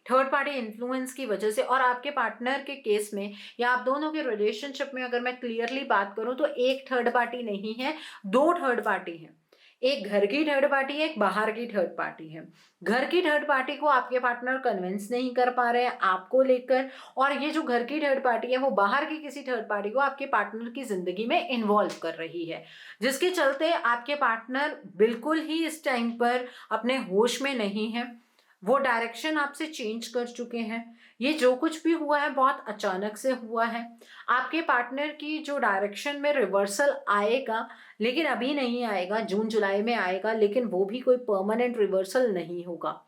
थर्ड पार्टी इन्फ्लुएंस की वजह से। और आपके पार्टनर के केस में या आप दोनों के रिलेशनशिप में अगर मैं क्लियरली बात करूं तो एक थर्ड पार्टी नहीं है, दो थर्ड पार्टी है। एक घर की थर्ड पार्टी है, एक बाहर की थर्ड पार्टी है। घर की थर्ड पार्टी को आपके पार्टनर कन्विंस नहीं कर पा रहे हैं आपको लेकर, और ये जो घर की थर्ड पार्टी है वो बाहर की किसी थर्ड पार्टी को आपके पार्टनर की जिंदगी में इन्वॉल्व कर रही है, जिसके चलते आपके पार्टनर बिल्कुल ही इस टाइम पर अपने होश में नहीं है। वो डायरेक्शन आपसे चेंज कर चुके हैं। ये जो कुछ भी हुआ है बहुत अचानक से हुआ है। आपके पार्टनर की जो डायरेक्शन में रिवर्सल आएगा, लेकिन अभी नहीं आएगा, जून जुलाई में आएगा, लेकिन वो भी कोई परमानेंट रिवर्सल नहीं होगा।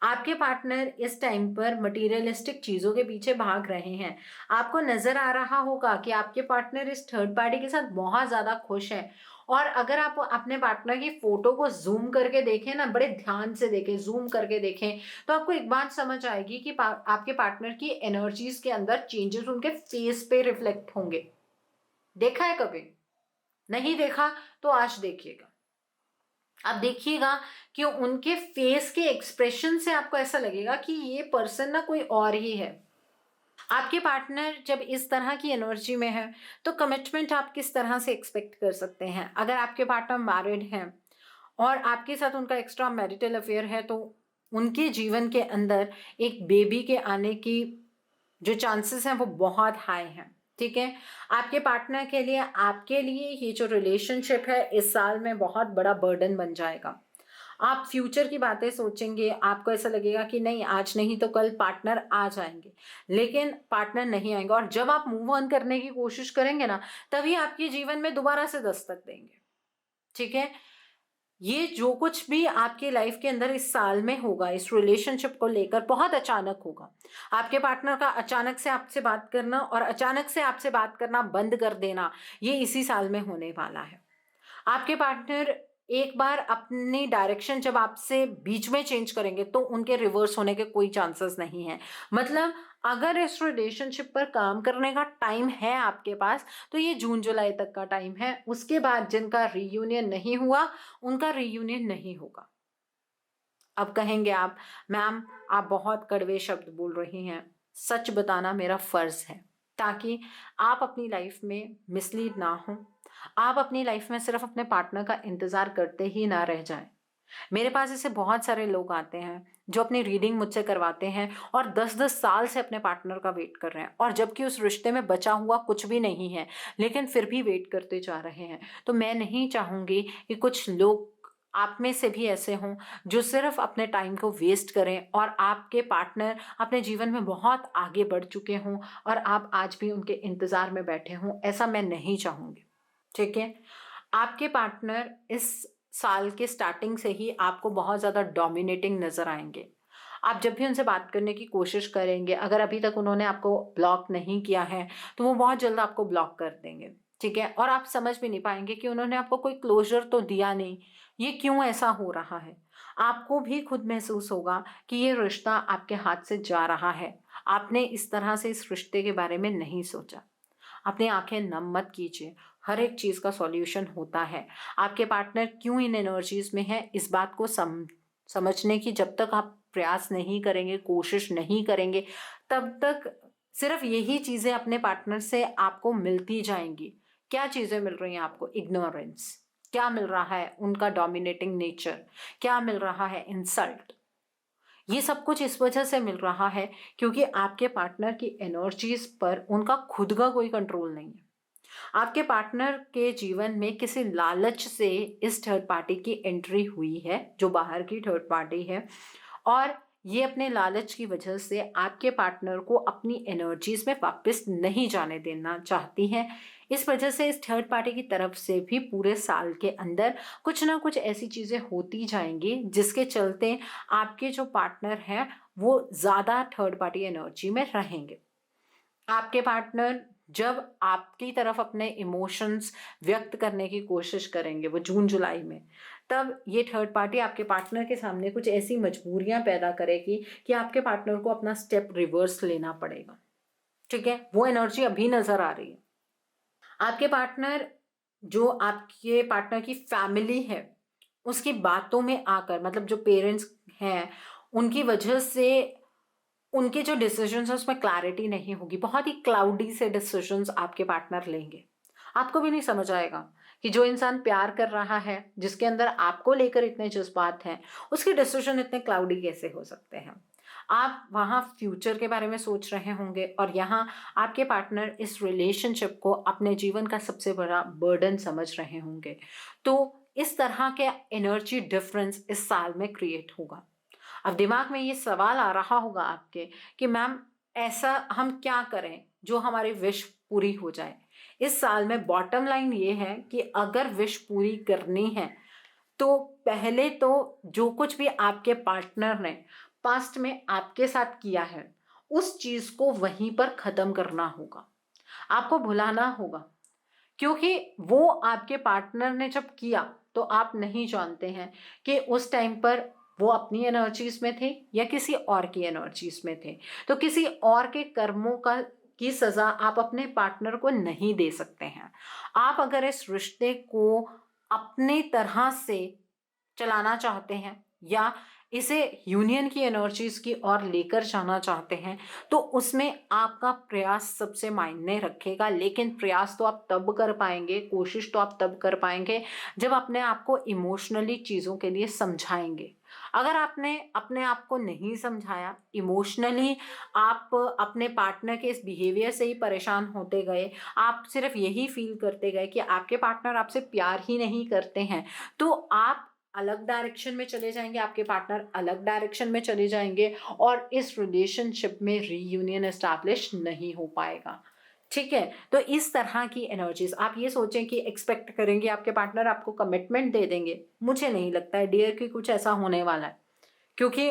आपके पार्टनर इस टाइम पर मटीरियलिस्टिक चीज़ों के पीछे भाग रहे हैं। आपको नज़र आ रहा होगा कि आपके पार्टनर इस थर्ड पार्टी के साथ बहुत ज़्यादा खुश हैं। और अगर आप अपने पार्टनर की फोटो को जूम करके देखें ना, बड़े ध्यान से देखें, जूम करके देखें, तो आपको एक बात समझ आएगी कि आपके पार्टनर की एनर्जीज के अंदर चेंजेस उनके फेस पे रिफ्लेक्ट होंगे। देखा है कभी? नहीं देखा तो आज देखिएगा। आप देखिएगा कि उनके फेस के एक्सप्रेशन से आपको ऐसा लगेगा कि ये पर्सन ना कोई और ही है। आपके पार्टनर जब इस तरह की एनर्जी में है तो कमिटमेंट आप किस तरह से एक्सपेक्ट कर सकते हैं? अगर आपके पार्टनर मैरिड हैं और आपके साथ उनका एक्स्ट्रा मैरिटल अफेयर है तो उनके जीवन के अंदर एक बेबी के आने की जो चांसेस हैं वो बहुत हाई हैं। ठीक है, आपके पार्टनर के लिए, आपके लिए ये जो रिलेशनशिप है इस साल में बहुत बड़ा बर्डन बन जाएगा। आप फ्यूचर की बातें सोचेंगे, आपको ऐसा लगेगा कि नहीं, आज नहीं तो कल पार्टनर आ जाएंगे, लेकिन पार्टनर नहीं आएंगे। और जब आप मूव ऑन करने की कोशिश करेंगे ना, तभी आपके जीवन में दोबारा से दस्तक देंगे। ठीक है, ये जो कुछ भी आपके लाइफ के अंदर इस साल में होगा इस रिलेशनशिप को लेकर बहुत अचानक होगा। आपके पार्टनर का अचानक से आपसे बात करना और अचानक से आपसे बात करना बंद कर देना, ये इसी साल में होने वाला है। आपके पार्टनर एक बार अपनी डायरेक्शन जब आपसे बीच में चेंज करेंगे तो उनके रिवर्स होने के कोई चांसेस नहीं है। मतलब अगर इस रिलेशनशिप पर काम करने का टाइम है आपके पास तो ये जून जुलाई तक का टाइम है। उसके बाद जिनका रीयूनियन नहीं हुआ उनका रीयूनियन नहीं होगा। अब कहेंगे आप, मैम आप बहुत कड़वे शब्द बोल रही हैं। सच बताना मेरा फर्ज है ताकि आप अपनी लाइफ में मिसलीड ना हो। आप अपनी लाइफ में सिर्फ अपने पार्टनर का इंतज़ार करते ही ना रह जाएं। मेरे पास ऐसे बहुत सारे लोग आते हैं जो अपनी रीडिंग मुझसे करवाते हैं और 10-10 साल से अपने पार्टनर का वेट कर रहे हैं, और जबकि उस रिश्ते में बचा हुआ कुछ भी नहीं है, लेकिन फिर भी वेट करते जा रहे हैं। तो मैं नहीं चाहूँगी कि कुछ लोग आप में से भी ऐसे हों जो सिर्फ अपने टाइम को वेस्ट करें और आपके पार्टनर अपने जीवन में बहुत आगे बढ़ चुके हों और आप आज भी उनके इंतज़ार में बैठे हों। ऐसा मैं नहीं चाहूँगी। ठीक है, आपके पार्टनर इस साल के स्टार्टिंग से ही आपको बहुत ज़्यादा डोमिनेटिंग नज़र आएंगे। आप जब भी उनसे बात करने की कोशिश करेंगे, अगर अभी तक उन्होंने आपको ब्लॉक नहीं किया है तो वो बहुत जल्द आपको ब्लॉक कर देंगे। ठीक है, और आप समझ भी नहीं पाएंगे कि उन्होंने आपको कोई क्लोजर तो दिया नहीं, ये क्यों ऐसा हो रहा है। आपको भी खुद महसूस होगा कि ये रिश्ता आपके हाथ से जा रहा है, आपने इस तरह से इस रिश्ते के बारे में नहीं सोचा। अपनी आंखें नम मत कीजिए, हर एक चीज़ का सॉल्यूशन होता है। आपके पार्टनर क्यों इन एनर्जीज में है, इस बात को समझने की जब तक आप प्रयास नहीं करेंगे, कोशिश नहीं करेंगे, तब तक सिर्फ यही चीज़ें अपने पार्टनर से आपको मिलती जाएंगी। क्या चीज़ें मिल रही हैं आपको? इग्नोरेंस। क्या मिल रहा है? उनका डोमिनेटिंग नेचर। क्या मिल रहा है? इंसल्ट। ये सब कुछ इस वजह से मिल रहा है क्योंकि आपके पार्टनर की एनर्जीज पर उनका खुद का कोई कंट्रोल नहीं है। आपके पार्टनर के जीवन में किसी लालच से इस थर्ड पार्टी की एंट्री हुई है, जो बाहर की थर्ड पार्टी है, और ये अपने लालच की वजह से आपके पार्टनर को अपनी एनर्जीज में वापस नहीं जाने देना चाहती हैं। इस वजह से इस थर्ड पार्टी की तरफ से भी पूरे साल के अंदर कुछ ना कुछ ऐसी चीज़ें होती जाएंगी जिसके चलते आपके जो पार्टनर हैं वो ज़्यादा थर्ड पार्टी एनर्जी में रहेंगे। आपके पार्टनर जब आपकी तरफ अपने इमोशंस व्यक्त करने की कोशिश करेंगे, वो जून जुलाई में, तब ये थर्ड पार्टी आपके पार्टनर के सामने कुछ ऐसी मजबूरियां पैदा करेगी कि आपके पार्टनर को अपना स्टेप रिवर्स लेना पड़ेगा। ठीक है, वो एनर्जी अभी नजर आ रही है। आपके पार्टनर, जो आपके पार्टनर की फैमिली है, उसकी बातों में आकर, मतलब जो पेरेंट्स हैं उनकी वजह से उनके जो डिसीजंस है उसमें क्लैरिटी नहीं होगी। बहुत ही क्लाउडी से डिसीजंस आपके पार्टनर लेंगे। आपको भी नहीं समझ आएगा कि जो इंसान प्यार कर रहा है, जिसके अंदर आपको लेकर इतने जज्बात हैं, उसके डिसीजन इतने क्लाउडी कैसे हो सकते हैं। आप वहाँ फ्यूचर के बारे में सोच रहे होंगे और यहाँ आपके पार्टनर इस रिलेशनशिप को अपने जीवन का सबसे बड़ा बर्डन समझ रहे होंगे। तो इस तरह के एनर्जी डिफरेंस इस साल में क्रिएट होगा। अब दिमाग में ये सवाल आ रहा होगा आपके कि मैम ऐसा हम क्या करें जो हमारी विश पूरी हो जाए। इस साल में बॉटम लाइन ये है कि अगर विश पूरी करनी है तो पहले तो जो कुछ भी आपके पार्टनर ने पास्ट में आपके साथ किया है उस चीज को वहीं पर खत्म करना होगा, आपको भुलाना होगा। क्योंकि वो आपके पार्टनर ने जब किया तो आप नहीं जानते हैं कि उस टाइम पर वो अपनी एनर्जीज में थे या किसी और की एनर्जीज में थे। तो किसी और के कर्मों का की सजा आप अपने पार्टनर को नहीं दे सकते हैं। आप अगर इस रिश्ते को अपने तरह से चलाना चाहते हैं या इसे यूनियन की एनर्जीज की ओर लेकर जाना चाहते हैं तो उसमें आपका प्रयास सबसे मायने रखेगा। लेकिन प्रयास तो आप तब कर पाएंगे, कोशिश तो आप तब कर पाएंगे जब अपने आप को इमोशनली चीज़ों के लिए समझाएंगे। अगर आपने अपने आप को नहीं समझाया इमोशनली, आप अपने पार्टनर के इस बिहेवियर से ही परेशान होते गए, आप सिर्फ यही फील करते गए कि आपके पार्टनर आपसे प्यार ही नहीं करते हैं, तो आप अलग डायरेक्शन में चले जाएंगे, आपके पार्टनर अलग डायरेक्शन में चले जाएंगे और इस रिलेशनशिप में रीयूनियन एस्टैब्लिश नहीं हो पाएगा। ठीक है, तो इस तरह की एनर्जीज, आप ये सोचें कि एक्सपेक्ट करेंगे आपके पार्टनर आपको कमिटमेंट दे देंगे, मुझे नहीं लगता है डियर कि कुछ ऐसा होने वाला है। क्योंकि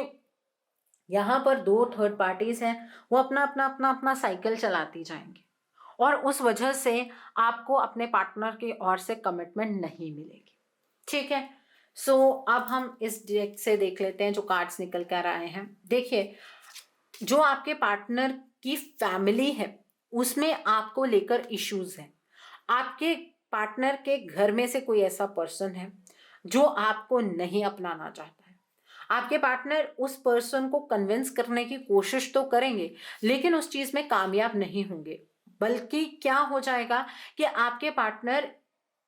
यहाँ पर दो थर्ड पार्टीज हैं, वो अपना अपना अपना अपना साइकिल चलाती जाएंगे और उस वजह से आपको अपने पार्टनर की ओर से कमिटमेंट नहीं मिलेगी। ठीक है, अब हम इस डेक से देख लेते हैं जो कार्ड्स निकल कर आए हैं। देखिए, जो आपके पार्टनर की फैमिली है उसमें आपको लेकर इश्यूज हैं। आपके पार्टनर के घर में से कोई ऐसा पर्सन है जो आपको नहीं अपनाना चाहता है। आपके पार्टनर उस पर्सन को कन्विंस करने की कोशिश तो करेंगे लेकिन उस चीज में कामयाब नहीं होंगे। बल्कि क्या हो जाएगा कि आपके पार्टनर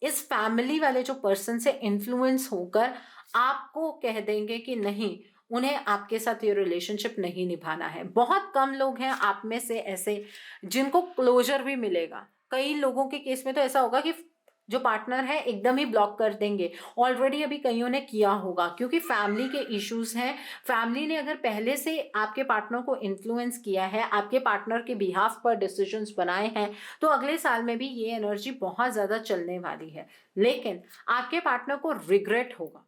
इस फैमिली वाले जो पर्सन से इन्फ्लुएंस होकर आपको कह देंगे कि नहीं, उन्हें आपके साथ ये रिलेशनशिप नहीं निभाना है। बहुत कम लोग हैं आप में से ऐसे जिनको क्लोजर भी मिलेगा। कई लोगों के केस में तो ऐसा होगा कि जो पार्टनर है एकदम ही ब्लॉक कर देंगे। ऑलरेडी अभी कईयों ने किया होगा क्योंकि फैमिली के इश्यूज हैं। फैमिली ने अगर पहले से आपके पार्टनर को इन्फ्लुएंस किया है, आपके पार्टनर के बिहाफ पर डिसीजंस बनाए हैं, तो अगले साल में भी ये एनर्जी बहुत ज़्यादा चलने वाली है। लेकिन आपके पार्टनर को रिग्रेट होगा,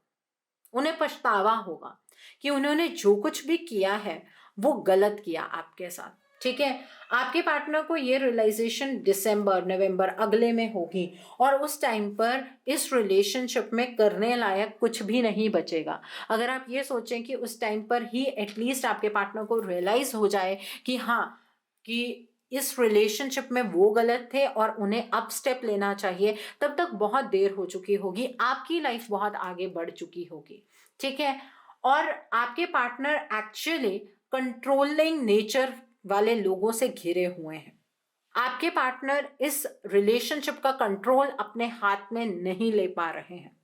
उन्हें पछतावा होगा कि उन्होंने जो कुछ भी किया है वो गलत किया आपके साथ। ठीक है, आपके पार्टनर को ये रियलाइजेशन दिसंबर नवंबर अगले में होगी और उस टाइम पर इस रिलेशनशिप में करने लायक कुछ भी नहीं बचेगा। अगर आप ये सोचें कि उस टाइम पर ही एटलीस्ट आपके पार्टनर को रियलाइज हो जाए कि हाँ, कि इस रिलेशनशिप में वो गलत थे और उन्हें अब स्टेप लेना चाहिए, तब तक बहुत देर हो चुकी होगी, आपकी लाइफ बहुत आगे बढ़ चुकी होगी, ठीक है। और आपके पार्टनर एक्चुअली कंट्रोलिंग नेचर वाले लोगों से घिरे हुए हैं। आपके पार्टनर इस रिलेशनशिप का कंट्रोल अपने हाथ में नहीं ले पा रहे हैं।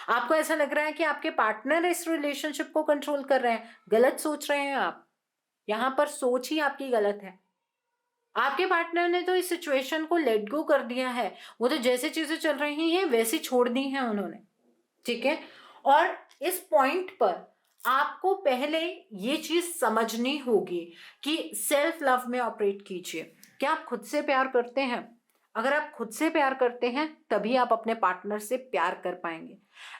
आपको ऐसा लग रहा है कि आपके पार्टनर इस रिलेशनशिप को कंट्रोल कर रहे हैं। गलत सोच रहे हैं आप। यहां पर सोच ही आपकी गलत है। आपके पार्टनर ने तो इस सिचुएशन को लेट गो कर दिया है। वो तो जैसे चीजें चल रही हैं वैसी छोड़ दी हैं उन्होंने, ठीक है। और इस पॉइंट पर आपको पहले ये चीज समझनी होगी कि सेल्फ लव में ऑपरेट कीजिए। क्या आप खुद से प्यार करते हैं? अगर आप खुद से प्यार करते हैं तभी आप अपने पार्टनर से प्यार कर पाएंगे।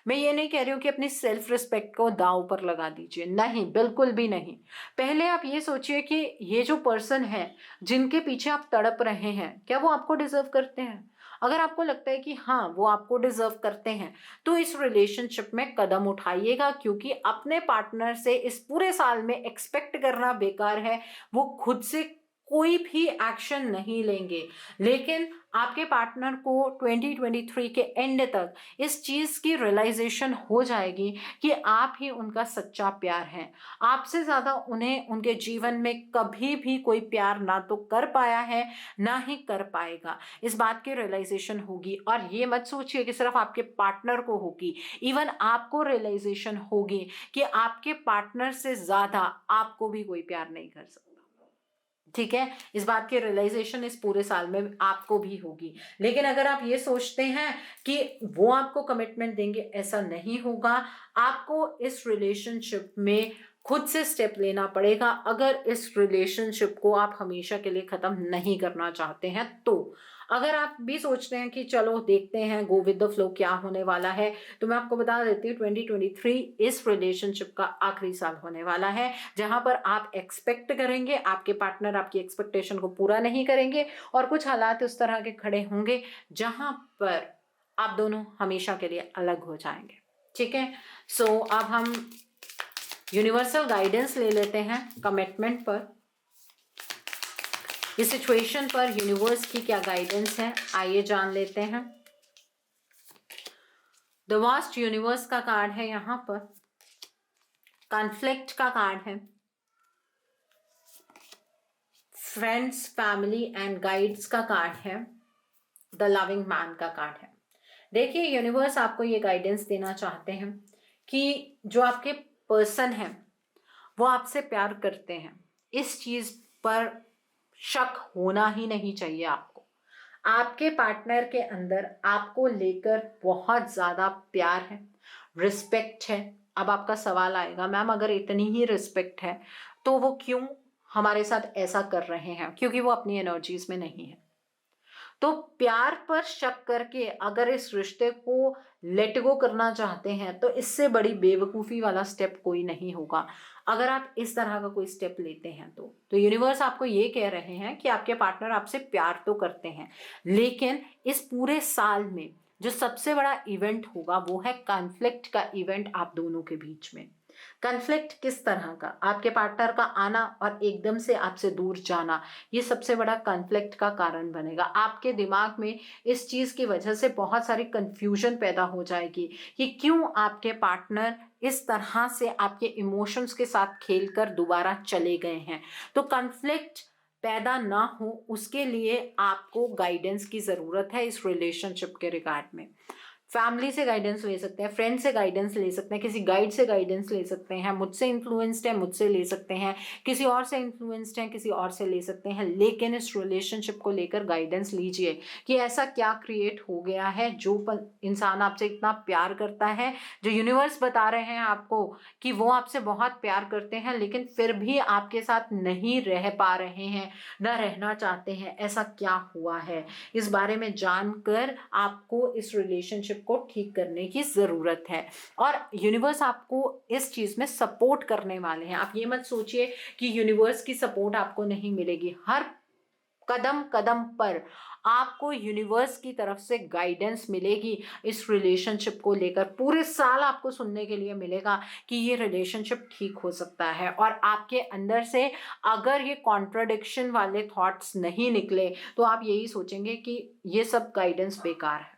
मैं ये नहीं कह रही हूँ कि अपनी सेल्फ रिस्पेक्ट को दांव पर लगा दीजिए, नहीं, बिल्कुल भी नहीं। पहले आप ये सोचिए कि ये जो पर्सन है जिनके पीछे आप तड़प रहे हैं, क्या वो आपको डिजर्व करते हैं? अगर आपको लगता है कि हाँ वो आपको डिजर्व करते हैं तो इस रिलेशनशिप में कदम उठाइएगा, क्योंकि अपने पार्टनर से इस पूरे साल में एक्सपेक्ट करना बेकार है। वो खुद से कोई भी एक्शन नहीं लेंगे, लेकिन आपके पार्टनर को 2023 के एंड तक इस चीज की रियलाइजेशन हो जाएगी कि आप ही उनका सच्चा प्यार हैं। आपसे ज्यादा उन्हें उनके जीवन में कभी भी कोई प्यार ना तो कर पाया है ना ही कर पाएगा। इस बात की रियलाइजेशन होगी। और ये मत सोचिए कि सिर्फ आपके पार्टनर को होगी, इवन आपको रियलाइजेशन होगी कि आपके पार्टनर से ज्यादा आपको भी कोई प्यार नहीं कर सकता, ठीक है। इस बात की रियलाइजेशन इस पूरे साल में आपको भी होगी। लेकिन अगर आप ये सोचते हैं कि वो आपको कमिटमेंट देंगे, ऐसा नहीं होगा। आपको इस रिलेशनशिप में खुद से स्टेप लेना पड़ेगा अगर इस रिलेशनशिप को आप हमेशा के लिए खत्म नहीं करना चाहते हैं तो। अगर आप भी सोचते हैं कि चलो देखते हैं, गो विद द फ्लो, क्या होने वाला है, तो मैं आपको बता देती हूँ 2023 इस रिलेशनशिप का आखिरी साल होने वाला है, जहां पर आप एक्सपेक्ट करेंगे, आपके पार्टनर आपकी एक्सपेक्टेशन को पूरा नहीं करेंगे और कुछ हालात उस तरह के खड़े होंगे जहां पर आप दोनों हमेशा के लिए अलग हो जाएंगे, ठीक है। सो अब हम यूनिवर्सल गाइडेंस ले लेते हैं कमिटमेंट पर। इस सिचुएशन पर यूनिवर्स की क्या गाइडेंस है, आइए जान लेते हैं। द वास्ट यूनिवर्स का कार्ड है यहाँ पर, कॉन्फ्लिक्ट का कार्ड है, फ्रेंड्स, फैमिली एंड गाइड्स का कार्ड है, द लविंग मैन का कार्ड है। देखिए यूनिवर्स आपको ये गाइडेंस देना चाहते हैं कि जो आपके पर्सन हैं वो आपसे प्यार करते हैं, इस चीज पर शक होना ही नहीं चाहिए आपको। आपके पार्टनर के अंदर आपको लेकर बहुत ज्यादा प्यार है, रिस्पेक्ट है। अब आपका सवाल आएगा, मैम अगर इतनी ही रिस्पेक्ट है तो वो क्यों हमारे साथ ऐसा कर रहे हैं? क्योंकि वो अपनी एनर्जीज में नहीं है। तो प्यार पर शक करके अगर इस रिश्ते को लेट गो करना चाहते हैं तो इससे बड़ी बेवकूफ़ी वाला स्टेप कोई नहीं होगा। अगर आप इस तरह का कोई स्टेप लेते हैं तो यूनिवर्स आपको ये कह रहे हैं कि आपके पार्टनर आपसे प्यार तो करते हैं, लेकिन इस पूरे साल में जो सबसे बड़ा इवेंट होगा वो है कॉन्फ्लिक्ट का इवेंट आप दोनों के बीच में। कॉन्फ्लिक्ट किस तरह का? आपके पार्टनर का आना और एकदम से आपसे दूर जाना, ये सबसे बड़ा कॉन्फ्लिक्ट का कारण बनेगा। आपके दिमाग में इस चीज की वजह से बहुत सारी कंफ्यूजन पैदा हो जाएगी कि क्यों आपके पार्टनर इस तरह से आपके इमोशंस के साथ खेलकर दोबारा चले गए हैं। तो कॉन्फ्लिक्ट पैदा ना हो उसके लिए आपको गाइडेंस की जरूरत है इस रिलेशनशिप के रिगार्ड में। फैमिली से गाइडेंस ले सकते हैं, फ्रेंड से गाइडेंस ले सकते हैं, किसी गाइड से गाइडेंस ले सकते हैं, मुझसे इन्फ्लुएंस्ड है मुझसे ले सकते हैं, किसी और से इन्फ्लुएंस्ड है किसी और से ले सकते हैं। लेकिन इस रिलेशनशिप को लेकर गाइडेंस लीजिए कि ऐसा क्या क्रिएट हो गया है जो इंसान आपसे इतना प्यार करता है, जो यूनिवर्स बता रहे हैं आपको कि वो आपसे बहुत प्यार करते हैं लेकिन फिर भी आपके साथ नहीं रह पा रहे हैं, न रहना चाहते हैं। ऐसा क्या हुआ है, इस बारे में जानकर आपको इस रिलेशनशिप को ठीक करने की जरूरत है। और यूनिवर्स आपको इस चीज में सपोर्ट करने वाले हैं। आप ये मत सोचिए कि यूनिवर्स की सपोर्ट आपको नहीं मिलेगी। हर कदम कदम पर आपको यूनिवर्स की तरफ से गाइडेंस मिलेगी इस रिलेशनशिप को लेकर। पूरे साल आपको सुनने के लिए मिलेगा कि ये रिलेशनशिप ठीक हो सकता है, और आपके अंदर से अगर ये कॉन्ट्रडिक्शन वाले थॉट्स नहीं निकले तो आप यही सोचेंगे कि ये सब गाइडेंस बेकार है।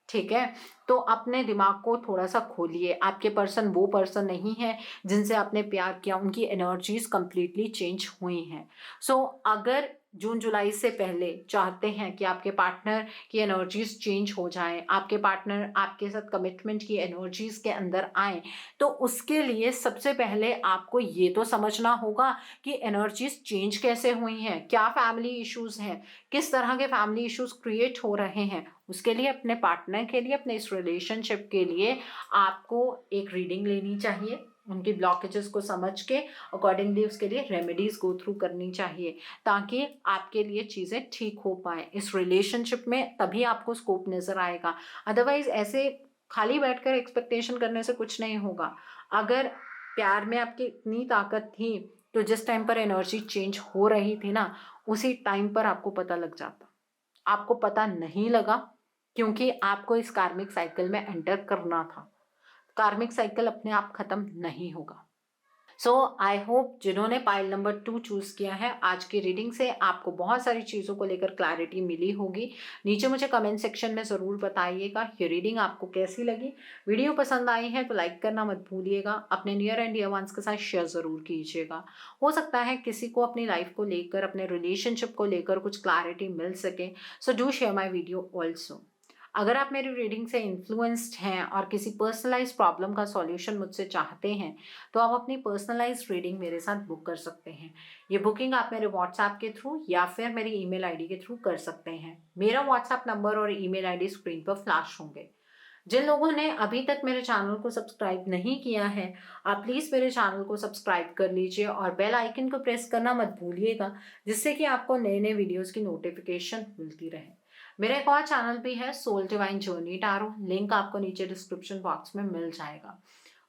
ठीक है, तो अपने दिमाग को थोड़ा सा खोलिए। आपके पर्सन वो पर्सन नहीं है जिनसे आपने प्यार किया, उनकी एनर्जीज कंप्लीटली चेंज हुई हैं। सो अगर जून जुलाई से पहले चाहते हैं कि आपके पार्टनर की एनर्जीज चेंज हो जाएं, आपके पार्टनर आपके साथ कमिटमेंट की एनर्जीज के अंदर आए, तो उसके लिए सबसे पहले आपको ये तो समझना होगा कि एनर्जीज चेंज कैसे हुई हैं, क्या फैमिली इश्यूज हैं, किस तरह के फैमिली इश्यूज क्रिएट हो रहे हैं। उसके लिए अपने पार्टनर के लिए, अपने इस रिलेशनशिप के लिए आपको एक रीडिंग लेनी चाहिए, उनकी ब्लॉकेजेस को समझ के अकॉर्डिंगली उसके लिए रेमेडीज गो थ्रू करनी चाहिए, ताकि आपके लिए चीज़ें ठीक हो पाए इस रिलेशनशिप में। तभी आपको स्कोप नज़र आएगा। अदरवाइज ऐसे खाली बैठकर एक्सपेक्टेशन करने से कुछ नहीं होगा। अगर प्यार में आपकी इतनी ताकत थी तो जिस टाइम पर एनर्जी चेंज हो रही थी ना, उसी टाइम पर आपको पता लग जाता। आपको पता नहीं लगा क्योंकि आपको इस कार्मिक साइकिल में एंटर करना था। कार्मिक साइकिल अपने आप खत्म नहीं होगा। सो आई होप जिन्होंने पाइल नंबर 2 चूज किया है, आज की रीडिंग से आपको बहुत सारी चीज़ों को लेकर क्लैरिटी मिली होगी। नीचे मुझे कमेंट सेक्शन में ज़रूर बताइएगा ये रीडिंग आपको कैसी लगी। वीडियो पसंद आई है तो लाइक करना मत भूलिएगा। अपने नियर एंड डियर वंस के साथ शेयर ज़रूर कीजिएगा। हो सकता है किसी को अपनी लाइफ को लेकर, अपने रिलेशनशिप को लेकर कुछ क्लैरिटी मिल सके। So do share my video also. अगर आप मेरी रीडिंग से इन्फ्लुएंस्ड हैं और किसी पर्सनलाइज प्रॉब्लम का सॉल्यूशन मुझसे चाहते हैं, तो आप अपनी पर्सनलाइज रीडिंग मेरे साथ बुक कर सकते हैं। ये बुकिंग आप मेरे व्हाट्सएप के थ्रू या फिर मेरी ईमेल आईडी के थ्रू कर सकते हैं। मेरा व्हाट्सएप नंबर और ईमेल आईडी स्क्रीन पर फ्लैश होंगे। जिन लोगों ने अभी तक मेरे चैनल को सब्सक्राइब नहीं किया है, आप प्लीज़ मेरे चैनल को सब्सक्राइब कर लीजिए और बेल आइकन को प्रेस करना मत भूलिएगा, जिससे कि आपको नए नए वीडियोज़ की नोटिफिकेशन मिलती रहे। मेरा एक और चैनल भी है, soul divine journey tarot, link आपको नीचे डिस्क्रिप्शन बॉक्स में मिल जाएगा।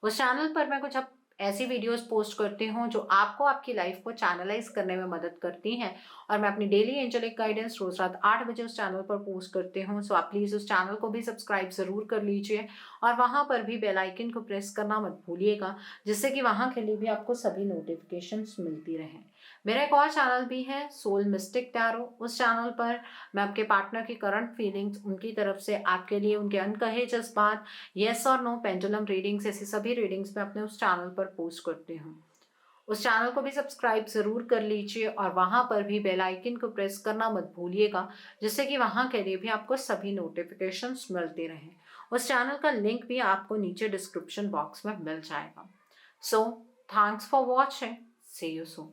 उस चैनल पर मैं कुछ अब ऐसी वीडियोस पोस्ट करती हूँ जो आपको आपकी लाइफ को चैनलाइज करने में मदद करती हैं, और मैं अपनी डेली एंजेलिक गाइडेंस रोज रात 8 बजे उस चैनल पर पोस्ट करती हूँ। सो आप प्लीज़ उस चैनल को भी सब्सक्राइब ज़रूर कर लीजिए और वहाँ पर भी बेल आइकन को प्रेस करना मत भूलिएगा, जिससे कि वहाँ के लिए भी आपको सभी नोटिफिकेशंस मिलती रहें। मेरा एक और चैनल भी है, सोल मिस्टिक टैरो। उस चैनल पर मैं आपके पार्टनर की करंट फीलिंग्स, उनकी तरफ से आपके लिए उनके अनकहे जज्बात, येस और नो, पेंडुलम रीडिंग्स, ऐसी सभी रीडिंग्स मैं अपने उस चैनल पर पोस्ट करती हूँ। उस चैनल को भी सब्सक्राइब ज़रूर कर लीजिए और वहाँ पर भी बेल आइकन को प्रेस करना मत भूलिएगा, जिससे कि वहाँ के लिए भी आपको सभी नोटिफिकेशंस मिलते रहें। उस चैनल का लिंक भी आपको नीचे डिस्क्रिप्शन बॉक्स में मिल जाएगा। So thanks for watching, see you soon.